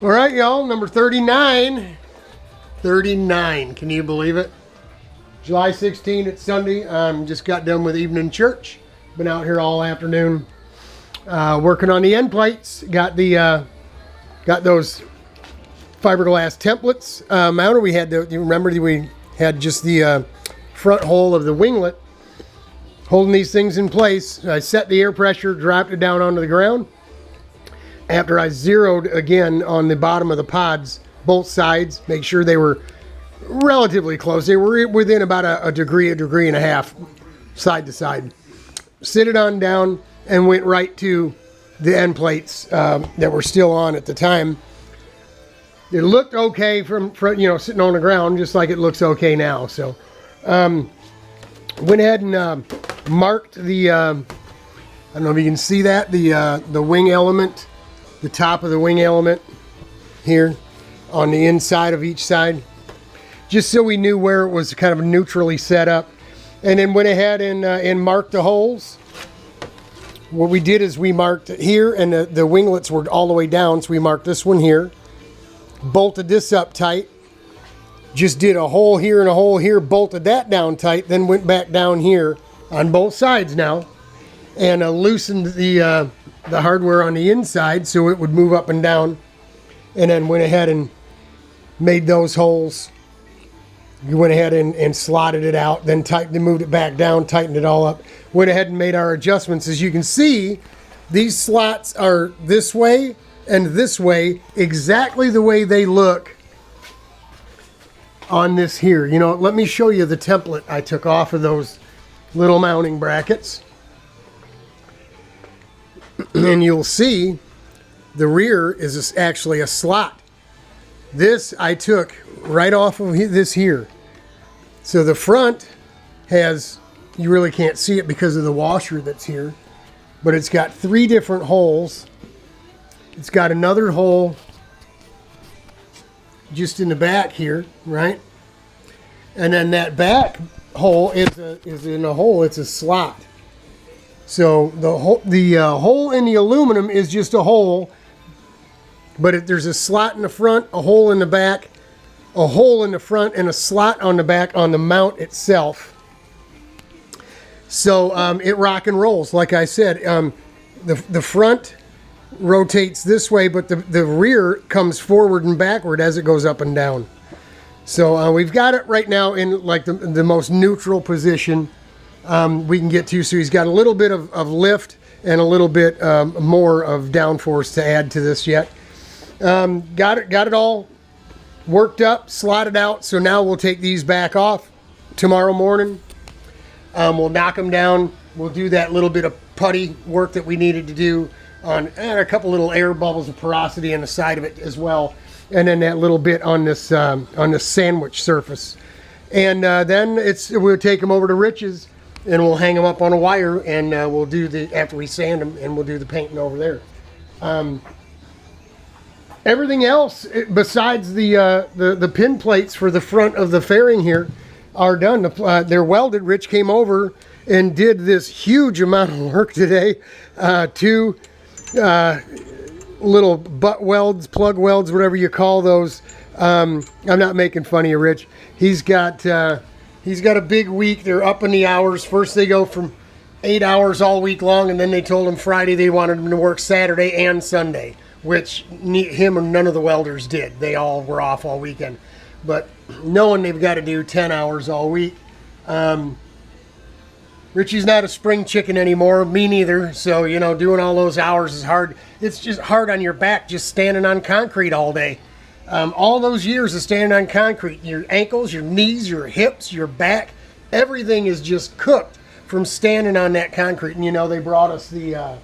All right, y'all, number 39. 39, can you believe it? July 16th, it's Sunday. Just got done with evening church. Been out here all afternoon working on the end plates. Got those fiberglass templates mounted. We had you remember we had just the front hole of the winglet holding these things in place. I set the air pressure, dropped it down onto the ground. After I zeroed again on the bottom of the pods, both sides, make sure they were relatively close. They were within about a degree and a half, side to side. Sit it on down and went right to the end plates that were still on at the time. It looked okay from sitting on the ground, just like it looks okay now. So went ahead and marked the I don't know if you can see that, the wing element. The top of the wing element here on the inside of each side, just so we knew where it was kind of neutrally set up. And then went ahead and marked the holes. What we did is we marked here, and the winglets were all the way down, so we marked this one here, bolted this up tight, just did a hole here and a hole here, bolted that down tight, then went back down here on both sides now, and loosened the hardware on the inside so it would move up and down, and then went ahead and made those holes. You went ahead and slotted it out, then moved it back down, tightened it all up, went ahead and made our adjustments. As you can see, these slots are this way and this way, exactly the way they look on this here. Let me show you the template I took off of those little mounting brackets. And you'll see the rear is actually a slot. This I took right off of this here. So the front has, you really can't see it because of the washer that's here, but it's got 3 different holes. It's got another hole just in the back here, right? And then that back hole is in a hole, it's a slot. So the hole in the aluminum is just a hole, but there's a slot in the front, a hole in the back, a hole in the front, and a slot on the back on the mount itself. So it rock and rolls, like I said. The front rotates this way, but the rear comes forward and backward as it goes up and down. So we've got it right now in like the most neutral position we can get to. So he's got a little bit of lift and a little bit more of downforce to add to this yet. Got it all worked up, slotted out. So now we'll take these back off tomorrow morning. We'll knock them down. We'll do that little bit of putty work that we needed to do on a couple little air bubbles of porosity on the side of it as well. And then that little bit on this sandwich surface. And then we'll take them over to Rich's, and we'll hang them up on a wire, and we'll do after we sand them, and we'll do the painting over there. Everything else besides the pin plates for the front of the fairing here are done. They're welded. Rich came over and did this huge amount of work today. 2 little butt welds, plug welds, whatever you call those. I'm not making fun of you, Rich. He's got a big week. They're up in the hours. First they go from 8 hours all week long, and then they told him Friday they wanted him to work Saturday and Sunday, which him or none of the welders did. They all were off all weekend. But knowing they've got to do 10 hours all week, Richie's not a spring chicken anymore, me neither. So, doing all those hours is hard. It's just hard on your back just standing on concrete all day. All those years of standing on concrete, your ankles, your knees, your hips, your back, everything is just cooked from standing on that concrete. And they brought us the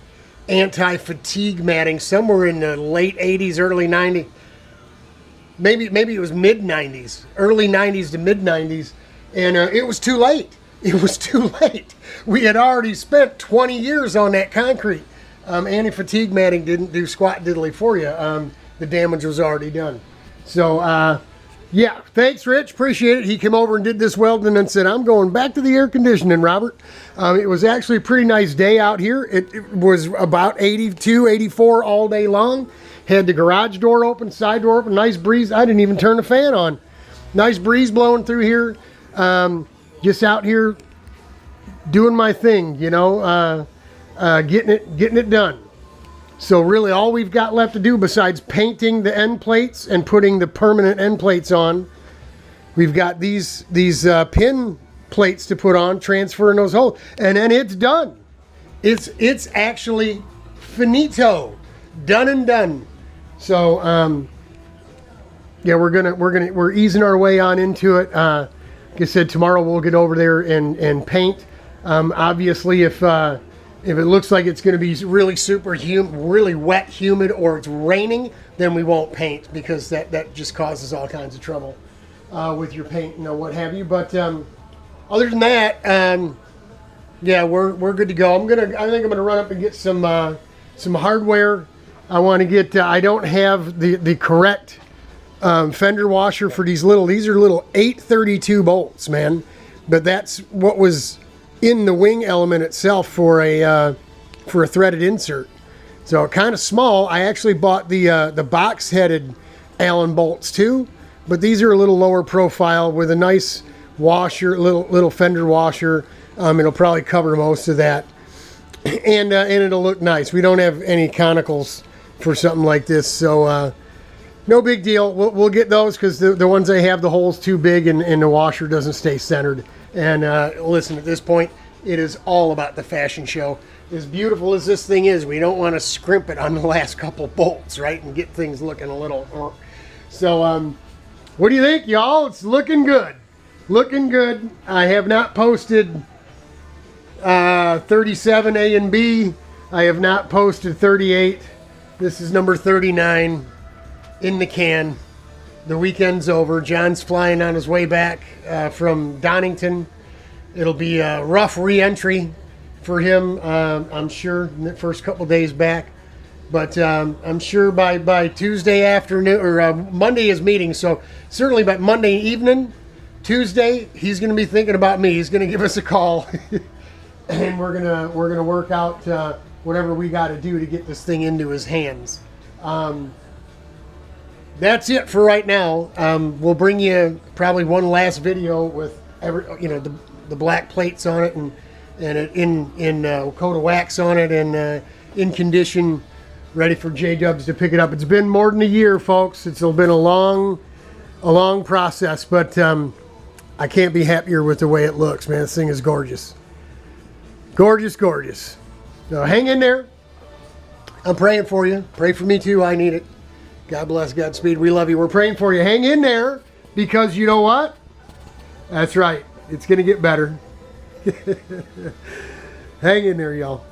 anti-fatigue matting somewhere in the late 80s, early 90s. Maybe it was mid 90s, early 90s to mid 90s. And it was too late. It was too late. We had already spent 20 years on that concrete. Anti-fatigue matting didn't do squat diddly for you. The damage was already done. So, yeah, thanks, Rich. Appreciate it. He came over and did this welding and then said, I'm going back to the air conditioning, Robert. It was actually a pretty nice day out here. It was about 82, 84 all day long. Had the garage door open, side door open, nice breeze. I didn't even turn the fan on. Nice breeze blowing through here. Just out here doing my thing, you know, getting it done. So really all we've got left to do besides painting the end plates and putting the permanent end plates on, we've got these pin plates to put on, transferring those holes, and then it's done. It's actually finito, done and done. So yeah, we're easing our way on into it. Like I said, tomorrow we'll get over there and paint. Obviously, if it looks like it's going to be really really wet, humid, or it's raining, then we won't paint, because that just causes all kinds of trouble with your paint, you know, what have you. But other than that, yeah, we're good to go. I think I'm gonna run up and get some hardware. I want to get. I don't have the correct fender washer for these are little 832 bolts, man. But that's what was in the wing element itself for a threaded insert. So kind of small. I actually bought the box headed Allen bolts too, but these are a little lower profile with a nice washer, little fender washer. It'll probably cover most of that, and it'll look nice. We don't have any conicals for something like this, so no big deal. We'll get those, because the ones I have, the hole's too big and the washer doesn't stay centered. And listen, at this point, it is all about the fashion show. As beautiful as this thing is, we don't want to scrimp it on the last couple bolts, right? And get things looking a little... So, what do you think, y'all? It's looking good. Looking good. I have not posted 37 A and B. I have not posted 38. This is number 39 in the can. The weekend's over. John's flying on his way back from Donington. It'll be a rough re-entry for him, I'm sure, in the first couple days back. But I'm sure by Tuesday afternoon, or Monday is meeting, so certainly by Monday evening, Tuesday, he's going to be thinking about me. He's going to give us a call, and we're gonna work out whatever we got to do to get this thing into his hands. That's it for right now. We'll bring you probably one last video with the black plates on it, and it in coat of wax on it, and in condition, ready for J-Dubs to pick it up. It's been more than a year, folks. It's been a long process, but I can't be happier with the way it looks, man. This thing is gorgeous. Gorgeous, gorgeous. So hang in there. I'm praying for you. Pray for me too. I need it. God bless, Godspeed. We love you. We're praying for you. Hang in there, because you know what? That's right. It's going to get better. Hang in there, y'all.